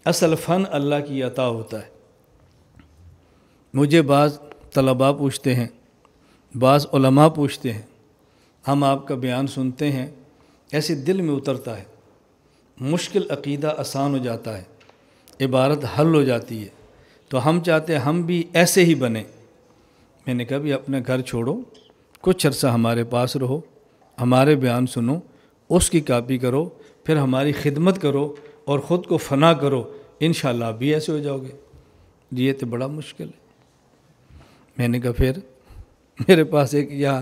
اصل فن اللہ کی عطا ہوتا ہے۔ مجھے بعض طلباء پوچھتے ہیں، بعض علماء پوچھتے ہیں، ہم آپ کا بیان سنتے ہیں، ایسے دل میں اترتا ہے، مشکل عقیدہ آسان ہو جاتا ہے، عبارت حل ہو جاتی ہے، تو ہم چاہتے ہیں ہم بھی ایسے ہی بنیں۔ میں نے کہا بھی اپنے گھر چھوڑو، کچھ عرصہ ہمارے پاس رہو، ہمارے بیان سنو، اس کی کاپی کرو، پھر ہماری خدمت کرو اور خود کو فنا کرو، انشاءاللہ آپ بھی ایسے ہو جاؤ گے۔ یہ تو بڑا مشکل ہے۔ میں نے کہا پھر میرے پاس ایک یہاں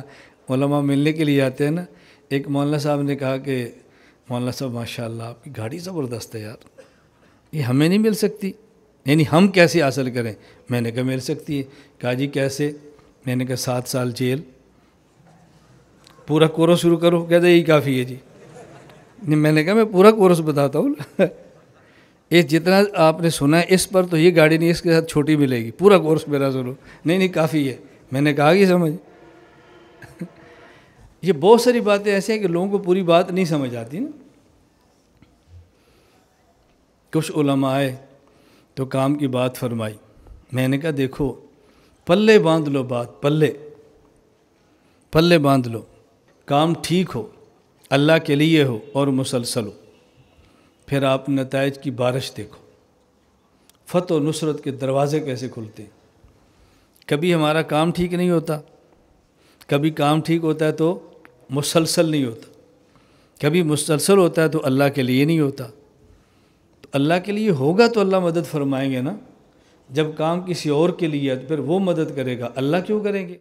علماء ملنے کے لیے آتے ہیں نا، ایک مولانا صاحب نے کہا کہ مولانا صاحب ماشاءاللہ آپ کی گاڑی زبردست ہے یار، یہ ہمیں نہیں مل سکتی، یعنی ہم کیسے حاصل کریں؟ میں نے کہا مل سکتی ہے۔ کہا جی کیسے؟ میں نے کہا 7 سال جیل، پورا کورس شروع کرو۔ کہتے یہی کافی ہے جی۔ میں نے کہا میں پورا کورس بتاتا ہوں، یہ جتنا آپ نے سنا ہے اس پر تو یہ گاڑی نہیں، اس کے ساتھ چھوٹی ملے گی، پورا کورس میرا سنو۔ نہیں کافی ہے۔ میں نے کہا کہ سمجھ یہ بہت ساری باتیں ایسے ہیں کہ لوگوں کو پوری بات نہیں سمجھ آتی نا۔ کچھ علماء آئے تو کام کی بات فرمائی، میں نے کہا دیکھو پلے باندھ لو، بات پلے باندھ لو، کام ٹھیک ہو، اللہ کے لیے ہو اور مسلسل ہو، پھر آپ نتائج کی بارش دیکھو، فتح و نصرت کے دروازے کیسے کھلتے ہیں۔ کبھی ہمارا کام ٹھیک نہیں ہوتا، کبھی کام ٹھیک ہوتا ہے تو مسلسل نہیں ہوتا، کبھی مسلسل ہوتا ہے تو اللہ کے لیے نہیں ہوتا۔ تو اللہ کے لیے ہوگا تو اللہ مدد فرمائیں گے نا، جب کام کسی اور کے لیے ہے تو پھر وہ مدد کرے گا، اللہ کیوں کریں گے؟